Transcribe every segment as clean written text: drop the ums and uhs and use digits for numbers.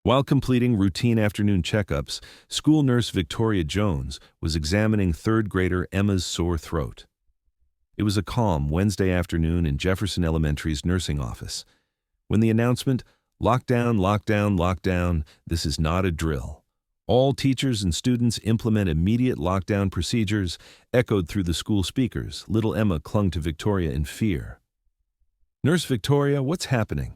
While completing routine afternoon checkups, school nurse Victoria Jones was examining third grader Emma's sore throat. It was a calm Wednesday afternoon in Jefferson Elementary's nursing office. When the announcement, "Lockdown, lockdown, lockdown, this is not a drill. All teachers and students implement immediate lockdown procedures," echoed through the school speakers, little Emma clung to Victoria in fear. "Nurse Victoria, what's happening?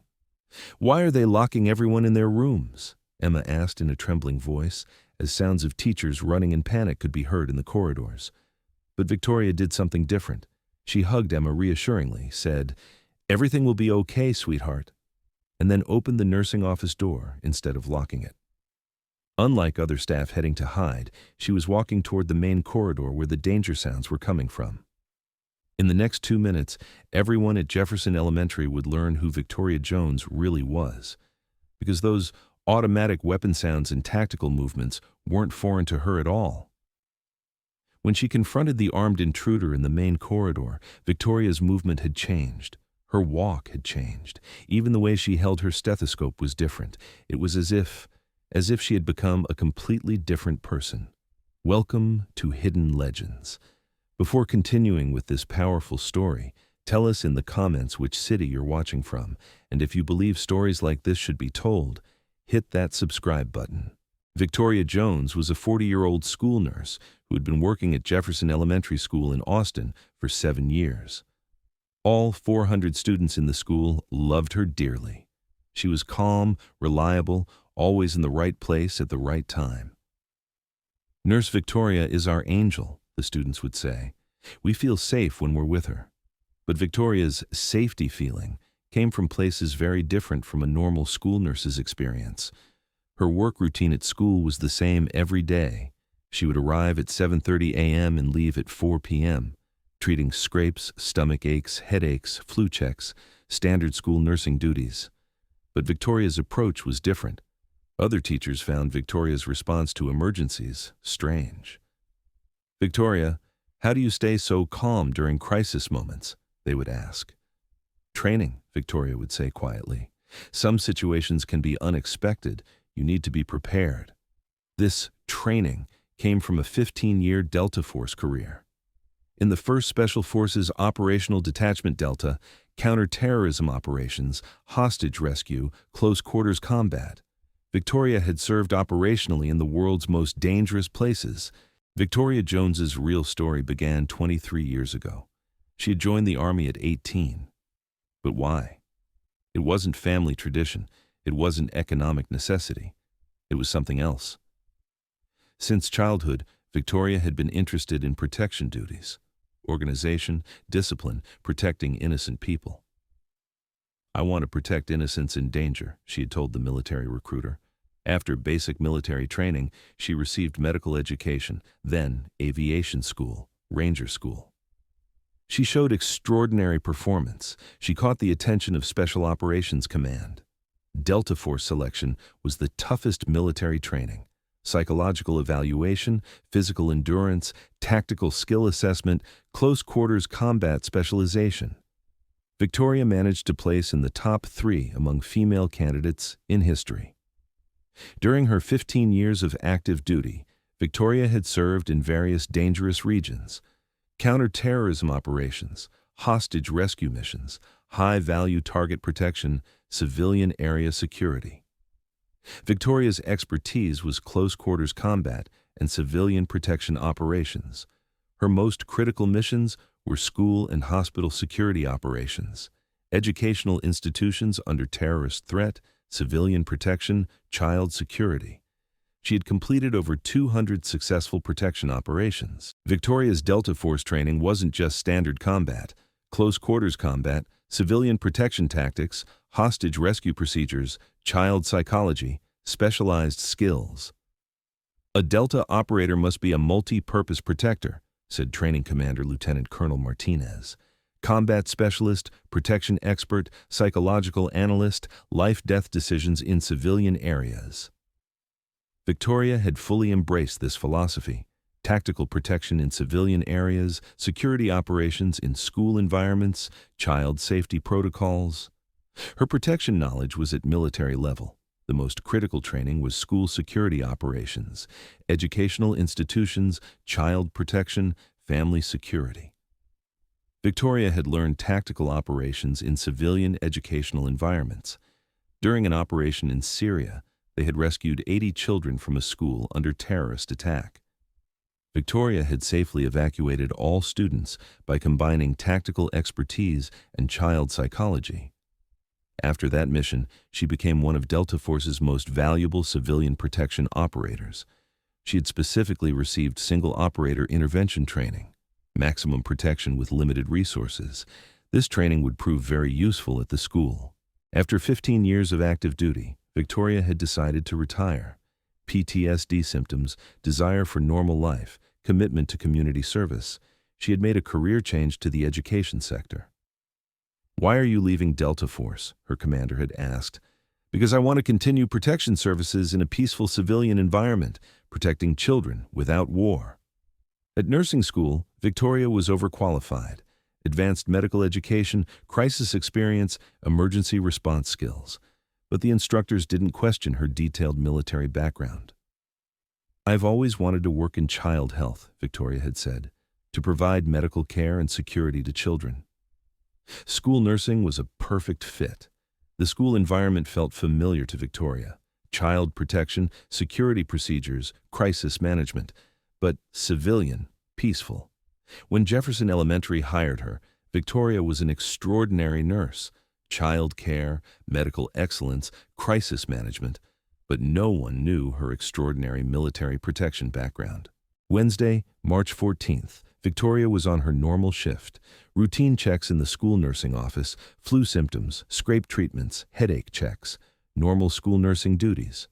Why are they locking everyone in their rooms?" Emma asked in a trembling voice, as sounds of teachers running in panic could be heard in the corridors. But Victoria did something different. She hugged Emma reassuringly, said, "Everything will be okay, sweetheart," and then opened the nursing office door instead of locking it. Unlike other staff heading to hide, she was walking toward the main corridor where the danger sounds were coming from. In the next 2 minutes, everyone at Jefferson Elementary would learn who Victoria Jones really was, because those automatic weapon sounds and tactical movements weren't foreign to her at all. When she confronted the armed intruder in the main corridor, Victoria's movement had changed. Her walk had changed. Even the way she held her stethoscope was different. It was as if she had become a completely different person. Welcome to Hidden Legends. Before continuing with this powerful story, tell us in the comments which city you're watching from, and if you believe stories like this should be told, hit that subscribe button. Victoria Jones was a 40-year-old school nurse who had been working at Jefferson Elementary School in Austin for 7 years. All 400 students in the school loved her dearly. She was calm, reliable, always in the right place at the right time. "Nurse Victoria is our angel," the students would say. "We feel safe when we're with her." But Victoria's safety feeling came from places very different from a normal school nurse's experience. Her work routine at school was the same every day. She would arrive at 7:30 a.m. and leave at 4 p.m., treating scrapes, stomach aches, headaches, flu checks, standard school nursing duties. But Victoria's approach was different. Other teachers found Victoria's response to emergencies strange. "Victoria, how do you stay so calm during crisis moments?" they would ask. "Training," Victoria would say quietly. "Some situations can be unexpected. You need to be prepared." This training came from a 15-year Delta Force career. In the 1st Special Forces Operational Detachment Delta, counterterrorism operations, hostage rescue, close quarters combat, Victoria had served operationally in the world's most dangerous places. Victoria Jones's real story began 23 years ago. She had joined the Army at 18. But why? It wasn't family tradition. It wasn't economic necessity. It was something else. Since childhood, Victoria had been interested in protection duties, organization, discipline, protecting innocent people. "I want to protect innocents in danger," she had told the military recruiter. After basic military training, she received medical education, then aviation school, Ranger School. She showed extraordinary performance. She caught the attention of Special Operations Command. Delta Force selection was the toughest military training. Psychological evaluation, physical endurance, tactical skill assessment, close quarters combat specialization. Victoria managed to place in the top 3 among female candidates in history. During her 15 years of active duty, Victoria had served in various dangerous regions: counterterrorism operations, hostage rescue missions, high-value target protection, civilian area security. Victoria's expertise was close quarters combat and civilian protection operations. Her most critical missions were school and hospital security operations, educational institutions under terrorist threat, civilian protection, child security. She had completed over 200 successful protection operations. Victoria's Delta Force training wasn't just standard combat, close quarters combat, civilian protection tactics, hostage rescue procedures, child psychology, specialized skills. "A Delta operator must be a multi-purpose protector," said Training Commander Lieutenant Colonel Martinez. "Combat specialist, protection expert, psychological analyst, life-death decisions in civilian areas." Victoria had fully embraced this philosophy: tactical protection in civilian areas, security operations in school environments, child safety protocols. Her protection knowledge was at military level. The most critical training was school security operations, educational institutions, child protection, family security. Victoria had learned tactical operations in civilian educational environments. During an operation in Syria, they had rescued 80 children from a school under terrorist attack. Victoria had safely evacuated all students by combining tactical expertise and child psychology. After that mission, she became one of Delta Force's most valuable civilian protection operators. She had specifically received single operator intervention training, maximum protection with limited resources. This training would prove very useful at the school. After 15 years of active duty, Victoria had decided to retire. PTSD symptoms, desire for normal life, commitment to community service. She had made a career change to the education sector. "Why are you leaving Delta Force?" her commander had asked. "Because I want to continue protection services in a peaceful civilian environment, protecting children without war." At nursing school, Victoria was overqualified. Advanced medical education, crisis experience, emergency response skills. But the instructors didn't question her detailed military background. "I've always wanted to work in child health," Victoria had said, "to provide medical care and security to children." School nursing was a perfect fit. The school environment felt familiar to Victoria. Child protection, security procedures, crisis management, but civilian, peaceful. When Jefferson Elementary hired her, Victoria was an extraordinary nurse. Child care, medical excellence, crisis management, but no one knew her extraordinary military protection background. Wednesday, March 14th, Victoria was on her normal shift. Routine checks in the school nursing office, flu symptoms, scrape treatments, headache checks, normal school nursing duties.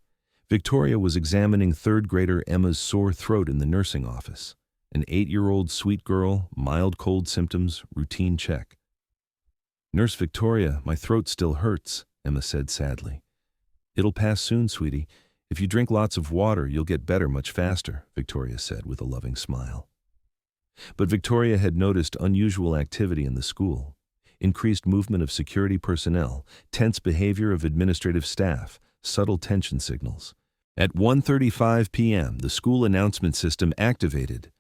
Victoria was examining third grader Emma's sore throat in the nursing office. An 8-year-old sweet girl, mild cold symptoms, routine check. "Nurse Victoria, my throat still hurts," Emma said sadly. "It'll pass soon, sweetie. If you drink lots of water, you'll get better much faster," Victoria said with a loving smile. But Victoria had noticed unusual activity in the school. Increased movement of security personnel, tense behavior of administrative staff, subtle tension signals. At 1:35 p.m., the school announcement system activated.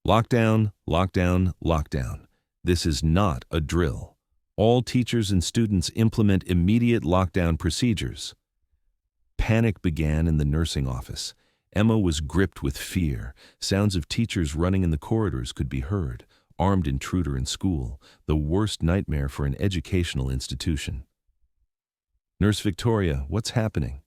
"Lockdown, lockdown, lockdown. This is not a drill. All teachers and students implement immediate lockdown procedures." Panic began in the nursing office. Emma was gripped with fear. Sounds of teachers running in the corridors could be heard. Armed intruder in school, the worst nightmare for an educational institution. "Nurse Victoria, what's happening?"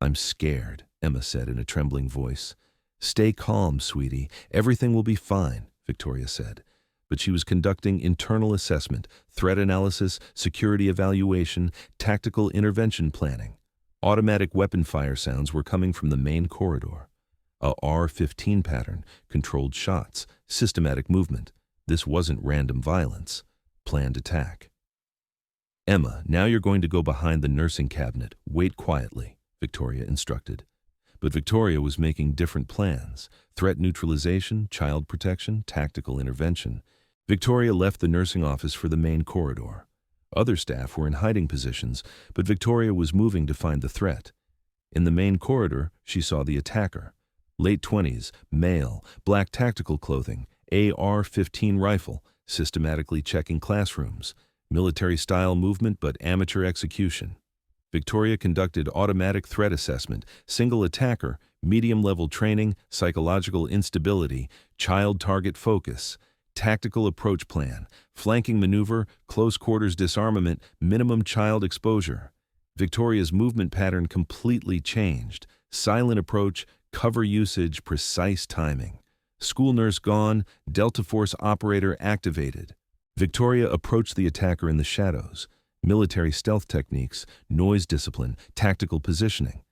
"I'm scared," Emma said in a trembling voice. "Stay calm, sweetie. Everything will be fine," Victoria said. But she was conducting internal assessment, threat analysis, security evaluation, tactical intervention planning. Automatic weapon fire sounds were coming from the main corridor. A R-15 pattern, controlled shots, systematic movement. This wasn't random violence. Planned attack. "Emma, now you're going to go behind the nursing cabinet. Wait quietly," Victoria instructed. But Victoria was making different plans. Threat neutralization, child protection, tactical intervention. Victoria left the nursing office for the main corridor. Other staff were in hiding positions, but Victoria was moving to find the threat. In the main corridor, she saw the attacker. Late 20s, male, black tactical clothing, AR-15 rifle, systematically checking classrooms. Military-style movement but amateur execution. Victoria conducted automatic threat assessment, single attacker, medium-level training, psychological instability, child target focus, tactical approach plan, flanking maneuver, close quarters disarmament, minimum child exposure. Victoria's movement pattern completely changed. Silent approach, cover usage, precise timing. School nurse gone, Delta Force operator activated. Victoria approached the attacker in the shadows. Military stealth techniques, noise discipline, tactical positioning.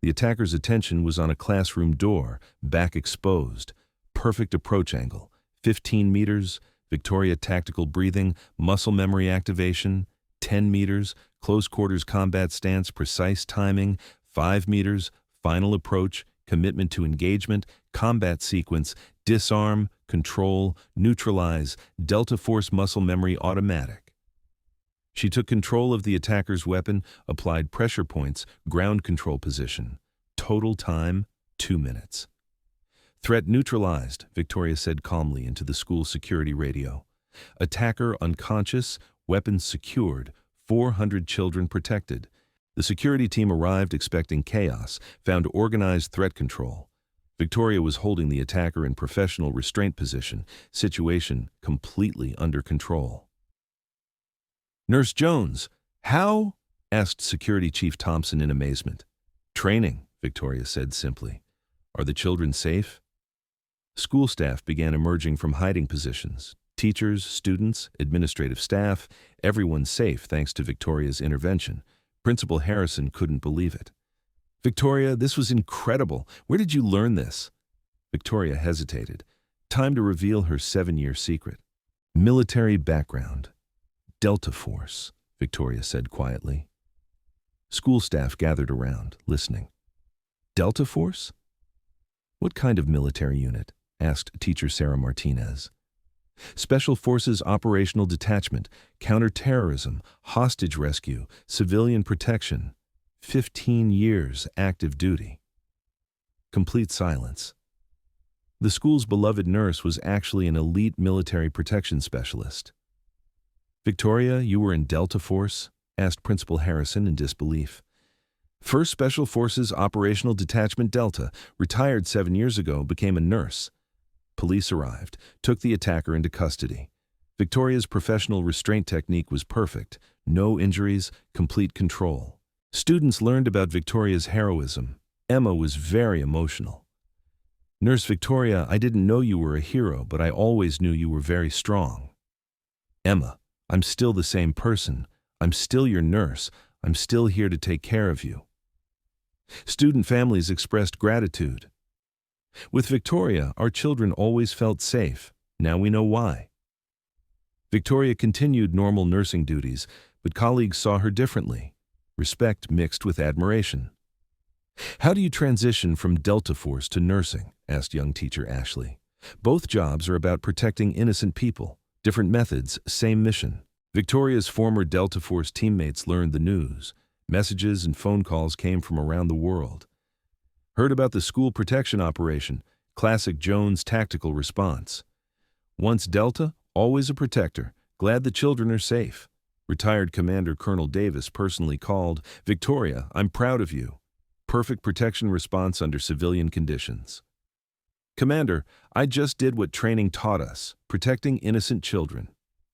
The attacker's attention was on a classroom door, back exposed. Perfect approach angle. 15 meters, Victoria tactical breathing, muscle memory activation. 10 meters, close quarters combat stance, precise timing. 5 meters, final approach, commitment to engagement, combat sequence, disarm, control, neutralize, Delta Force muscle memory automatic. She took control of the attacker's weapon, applied pressure points, ground control position. Total time, 2 minutes. Threat neutralized, Victoria said calmly into the school security radio. Attacker unconscious, weapons secured, 400 children protected. The security team arrived expecting chaos, found organized threat control. Victoria was holding the attacker in professional restraint position, situation completely under control. Nurse Jones, how? Asked Security Chief Thompson in amazement. Training, Victoria said simply. Are the children safe? School staff began emerging from hiding positions. Teachers, students, administrative staff, everyone safe thanks to Victoria's intervention. Principal Harrison couldn't believe it. Victoria, this was incredible. Where did you learn this? Victoria hesitated. Time to reveal her 7-year secret. Military background. Delta Force, Victoria said quietly. School staff gathered around, listening. Delta Force? What kind of military unit? Asked teacher Sarah Martinez. Special Forces Operational Detachment, Counterterrorism, Hostage Rescue, Civilian Protection. 15 years active duty. Complete silence. The school's beloved nurse was actually an elite military protection specialist. Victoria, you were in Delta Force? Asked Principal Harrison in disbelief. 1st Special Forces Operational Detachment Delta, retired 7 years ago, became a nurse. Police arrived, took the attacker into custody. Victoria's professional restraint technique was perfect. No injuries, complete control. Students learned about Victoria's heroism. Emma was very emotional. Nurse Victoria, I didn't know you were a hero, but I always knew you were very strong. Emma, I'm still the same person. I'm still your nurse. I'm still here to take care of you. Student families expressed gratitude. With Victoria, our children always felt safe. Now we know why. Victoria continued normal nursing duties, but colleagues saw her differently. Respect mixed with admiration. How do you transition from Delta Force to nursing? Asked young teacher Ashley. Both jobs are about protecting innocent people. Different methods, same mission. Victoria's former Delta Force teammates learned the news. Messages and phone calls came from around the world. Heard about the school protection operation, classic Jones tactical response. Once Delta, always a protector. Glad the children are safe. Retired Commander Colonel Davis personally called, Victoria, I'm proud of you. Perfect protection response under civilian conditions. Commander, I just did what training taught us, protecting innocent children.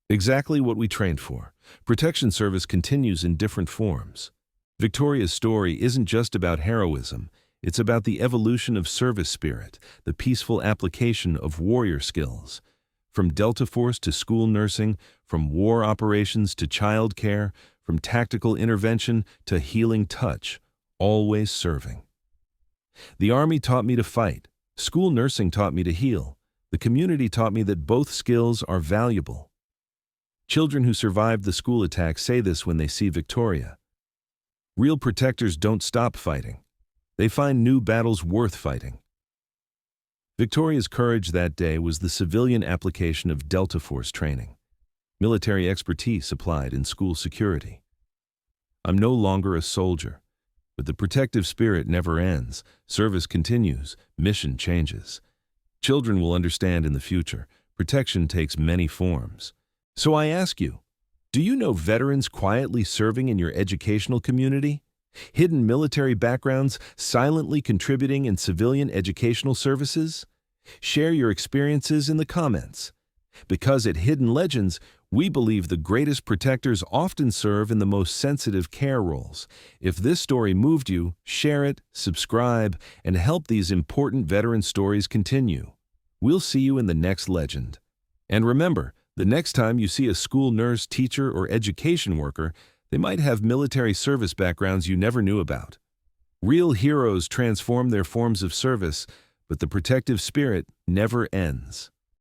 Exactly what we trained for. Protection service continues in different forms. Victoria's story isn't just about heroism. It's about the evolution of service spirit, the peaceful application of warrior skills. From Delta Force to school nursing, from war operations to child care, from tactical intervention to healing touch, always serving. The Army taught me to fight. School nursing taught me to heal. The community taught me that both skills are valuable. Children who survived the school attack say this when they see Victoria. Real protectors don't stop fighting. They find new battles worth fighting. Victoria's courage that day was the civilian application of Delta Force training. Military expertise applied in school security. I'm no longer a soldier, but the protective spirit never ends. Service continues, mission changes. Children will understand in the future. Protection takes many forms. So I ask you, do you know veterans quietly serving in your educational community? Hidden military backgrounds silently contributing in civilian educational services? Share your experiences in the comments. Because at Hidden Legends, we believe the greatest protectors often serve in the most sensitive care roles. If this story moved you, share it, subscribe, and help these important veteran stories continue. We'll see you in the next legend. And remember, the next time you see a school nurse, teacher, or education worker, they might have military service backgrounds you never knew about. Real heroes transform their forms of service, but the protective spirit never ends.